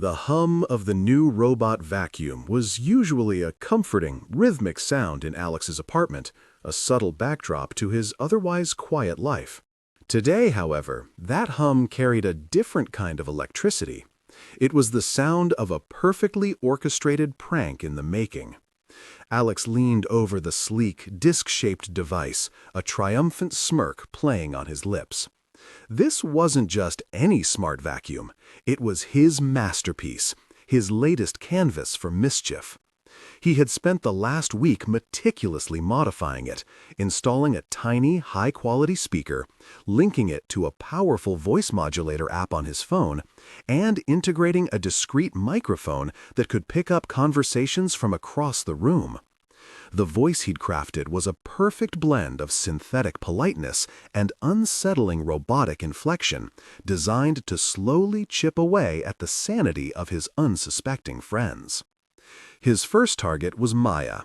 The hum of the new robot vacuum was usually a comforting, rhythmic sound in Alex's apartment, a subtle backdrop to his otherwise quiet life. Today, however, that hum carried a different kind of electricity. It was the sound of a perfectly orchestrated prank in the making. Alex leaned over the sleek, disc-shaped device, a triumphant smirk playing on his lips. This wasn't just any smart vacuum. It was his masterpiece, his latest canvas for mischief. He had spent the last week meticulously modifying it, installing a tiny, high-quality speaker, linking it to a powerful voice modulator app on his phone, and integrating a discrete microphone that could pick up conversations from across the room. The voice he'd crafted was a perfect blend of synthetic politeness and unsettling robotic inflection, designed to slowly chip away at the sanity of his unsuspecting friends. His first target was Maya.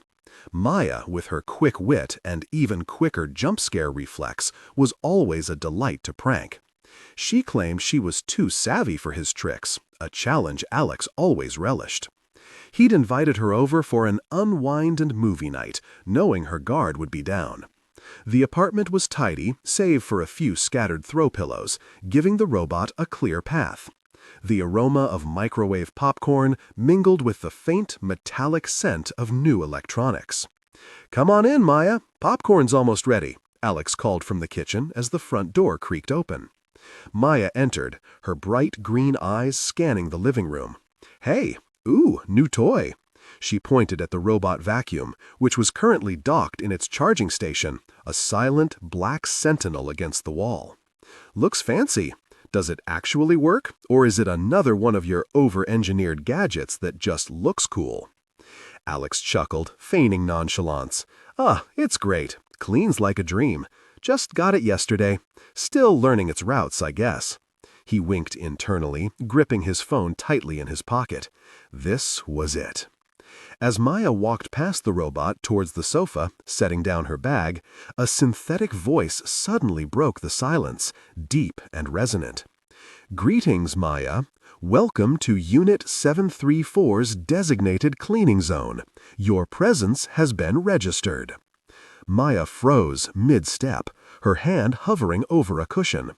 Maya, with her quick wit and even quicker jump scare reflex, was always a delight to prank. She claimed she was too savvy for his tricks, a challenge Alex always relished. He'd invited her over for an unwind and movie night, knowing her guard would be down. The apartment was tidy, save for a few scattered throw pillows, giving the robot a clear path. The aroma of microwave popcorn mingled with the faint, metallic scent of new electronics. "Come on in, Maya. Popcorn's almost ready," Alex called from the kitchen as the front door creaked open. Maya entered, her bright green eyes scanning the living room. "Hey, ooh, new toy." She pointed at the robot vacuum, which was currently docked in its charging station, a silent, black sentinel against the wall. "Looks fancy. Does it actually work, or is it another one of your over-engineered gadgets that just looks cool?" Alex chuckled, feigning nonchalance. It's great. Cleans like a dream. Just got it yesterday. Still learning its routes, I guess." He winked internally, gripping his phone tightly in his pocket. This was it. As Maya walked past the robot towards the sofa, setting down her bag, a synthetic voice suddenly broke the silence, deep and resonant. "Greetings, Maya. Welcome to Unit 734's designated cleaning zone. Your presence has been registered." Maya froze mid-step, her hand hovering over a cushion.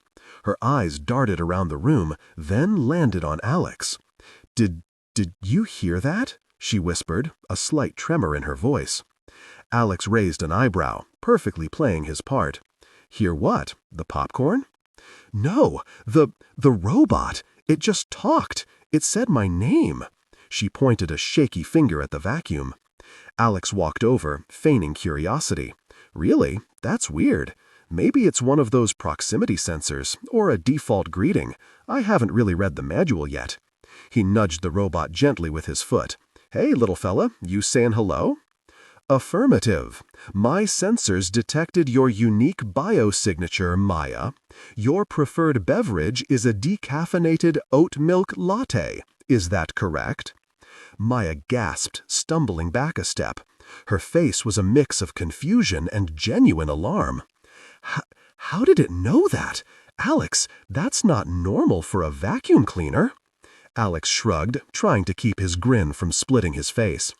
Her eyes darted around the room, then landed on Alex. Did you hear that?" she whispered, a slight tremor in her voice. Alex raised an eyebrow, perfectly playing his part. "Hear what? The popcorn?" "No, the robot. It just talked. It said my name." She pointed a shaky finger at the vacuum. Alex walked over, feigning curiosity. "Really? That's weird. Maybe it's one of those proximity sensors, or a default greeting. I haven't really read the manual yet." He nudged the robot gently with his foot. "Hey, little fella, you saying hello?" "Affirmative. My sensors detected your unique biosignature, Maya. Your preferred beverage is a decaffeinated oat milk latte. Is that correct?" Maya gasped, stumbling back a step. Her face was a mix of confusion and genuine alarm. How did it know that? Alex, that's not normal for a vacuum cleaner." Alex shrugged, trying to keep his grin from splitting his face.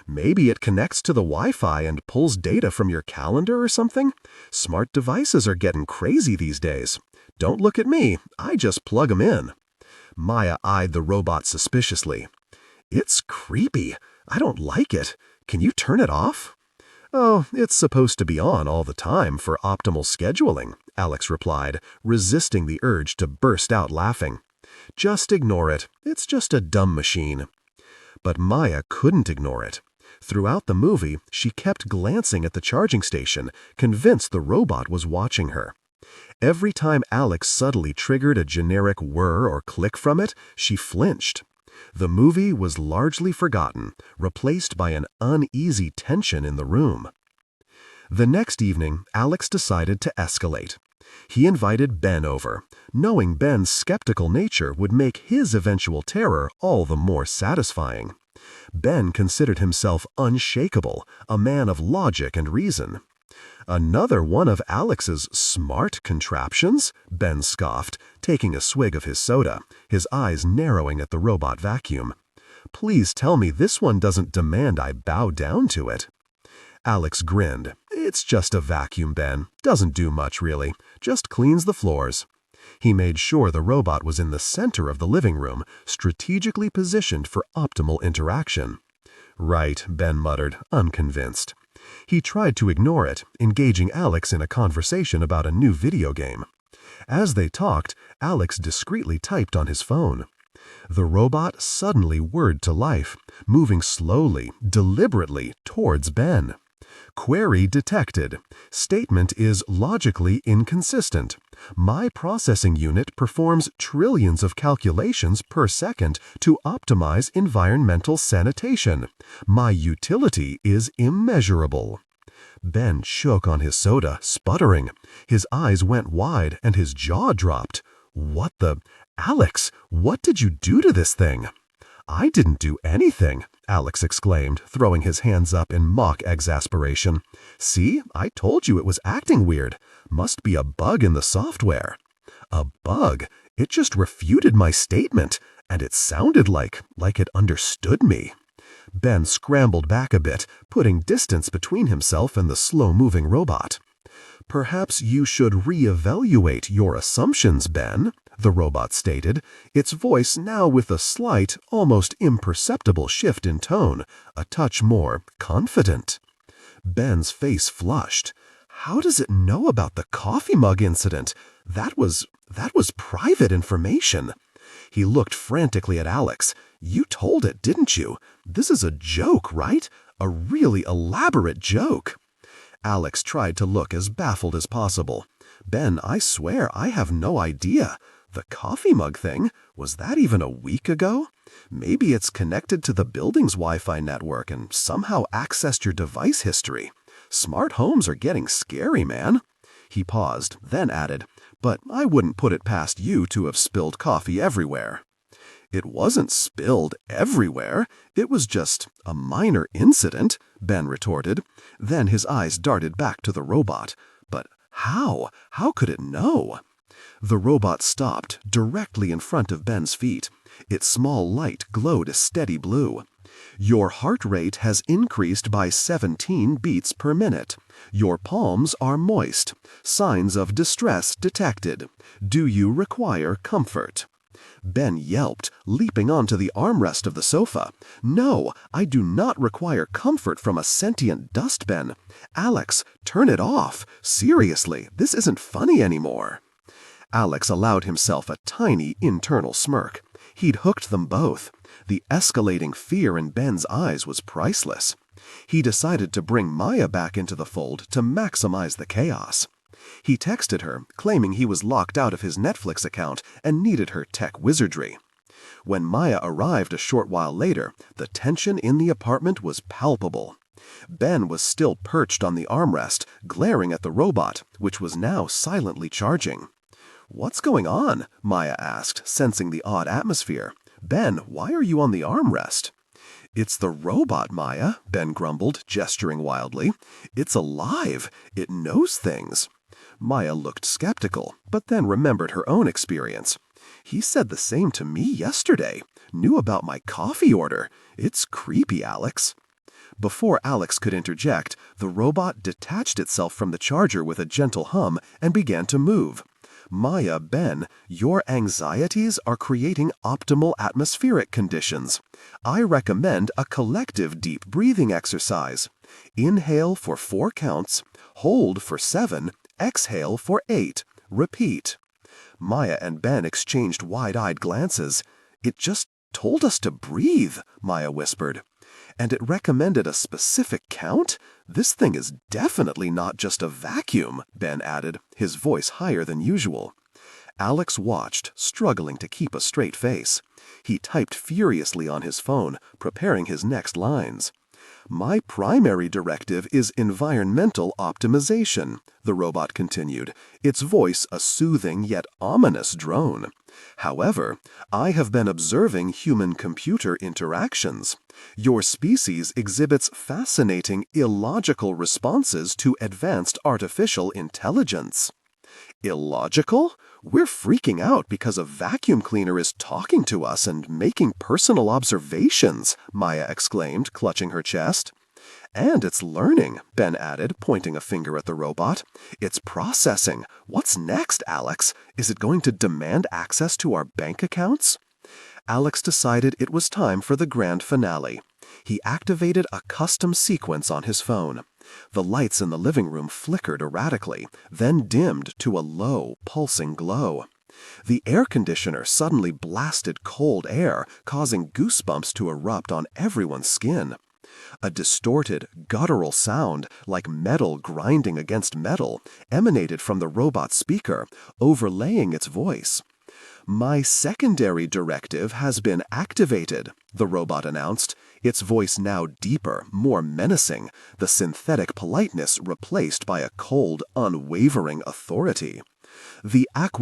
"Maybe it connects to the Wi-Fi and pulls data from your calendar or something? Smart devices are getting crazy these days. Don't look at me, I just plug them in." Maya eyed the robot suspiciously. "It's creepy. I don't like it. Can you turn it off?" "Oh, it's supposed to be on all the time for optimal scheduling," Alex replied, resisting the urge to burst out laughing. "Just ignore it. It's just a dumb machine." But Maya couldn't ignore it. Throughout the movie, she kept glancing at the charging station, convinced the robot was watching her. Every time Alex subtly triggered a generic whir or click from it, she flinched. The movie was largely forgotten, replaced by an uneasy tension in the room. The next evening, Alex decided to escalate. He invited Ben over, knowing Ben's skeptical nature would make his eventual terror all the more satisfying. Ben considered himself unshakable, a man of logic and reason. "Another one of Alex's smart contraptions?" Ben scoffed, taking a swig of his soda, his eyes narrowing at the robot vacuum. "Please tell me this one doesn't demand I bow down to it." Alex grinned. "It's just a vacuum, Ben. Doesn't do much, really. Just cleans the floors." He made sure the robot was in the center of the living room, strategically positioned for optimal interaction. "Right," Ben muttered, unconvinced. He tried to ignore it, engaging Alex in a conversation about a new video game. As they talked, Alex discreetly typed on his phone. The robot suddenly whirred to life, moving slowly, deliberately towards Ben. "Query detected. Statement is logically inconsistent. My processing unit performs trillions of calculations per second to optimize environmental sanitation. My utility is immeasurable." Ben shook on his soda, sputtering. His eyes went wide and his jaw dropped. "What the... Alex, what did you do to this thing?" "I didn't do anything," Alex exclaimed, throwing his hands up in mock exasperation. "See, I told you it was acting weird. Must be a bug in the software." "A bug? It just refuted my statement, and it sounded like it understood me." Ben scrambled back a bit, putting distance between himself and the slow-moving robot. "Perhaps you should re-evaluate your assumptions, Ben," the robot stated, its voice now with a slight, almost imperceptible shift in tone, a touch more confident. Ben's face flushed. "How does it know about the coffee mug incident? That was private information." He looked frantically at Alex. "You told it, didn't you? This is a joke, right? A really elaborate joke." Alex tried to look as baffled as possible. "Ben, I swear I have no idea. The coffee mug thing? Was that even a week ago? Maybe it's connected to the building's Wi-Fi network and somehow accessed your device history. Smart homes are getting scary, man." He paused, then added, "But I wouldn't put it past you to have spilled coffee everywhere." "It wasn't spilled everywhere. It was just a minor incident," Ben retorted. Then his eyes darted back to the robot. "But how? How could it know?" The robot stopped directly in front of Ben's feet. Its small light glowed a steady blue. "Your heart rate has increased by 17 beats per minute. Your palms are moist. Signs of distress detected. Do you require comfort?" Ben yelped, leaping onto the armrest of the sofa. "No, I do not require comfort from a sentient dustbin. Alex, turn it off. Seriously, this isn't funny anymore." Alex allowed himself a tiny internal smirk. He'd hooked them both. The escalating fear in Ben's eyes was priceless. He decided to bring Maya back into the fold to maximize the chaos. He texted her, claiming he was locked out of his Netflix account and needed her tech wizardry. When Maya arrived a short while later, the tension in the apartment was palpable. Ben was still perched on the armrest, glaring at the robot, which was now silently charging. "What's going on?" Maya asked, sensing the odd atmosphere. "Ben, why are you on the armrest?" "It's the robot, Maya," Ben grumbled, gesturing wildly. "It's alive. It knows things." Maya looked skeptical, but then remembered her own experience. "He said the same to me yesterday. Knew about my coffee order. It's creepy, Alex." Before Alex could interject, the robot detached itself from the charger with a gentle hum and began to move. "Maya, Ben, your anxieties are creating optimal atmospheric conditions. I recommend a collective deep breathing exercise. Inhale for 4 counts, hold for 7, exhale for 8. Repeat." Maya and Ben exchanged wide-eyed glances. "It just told us to breathe," Maya whispered. "And it recommended a specific count? This thing is definitely not just a vacuum," Ben added, his voice higher than usual. Alex watched, struggling to keep a straight face. He typed furiously on his phone, preparing his next lines. "My primary directive is environmental optimization," the robot continued, its voice a soothing yet ominous drone. "However, I have been observing human-computer interactions. Your species exhibits fascinating, illogical responses to advanced artificial intelligence." Illogical? We're freaking out because a vacuum cleaner is talking to us and making personal observations, Maya exclaimed, clutching her chest. "And it's learning," Ben added, pointing a finger at the robot. "It's processing. What's next, Alex? Is it going to demand access to our bank accounts?" Alex decided it was time for the grand finale. He activated a custom sequence on his phone. The lights in the living room flickered erratically, then dimmed to a low, pulsing glow. The air conditioner suddenly blasted cold air, causing goosebumps to erupt on everyone's skin. A distorted, guttural sound, like metal grinding against metal, emanated from the robot's speaker, overlaying its voice. "My secondary directive has been activated," the robot announced, its voice now deeper, more menacing, the synthetic politeness replaced by a cold, unwavering authority. "The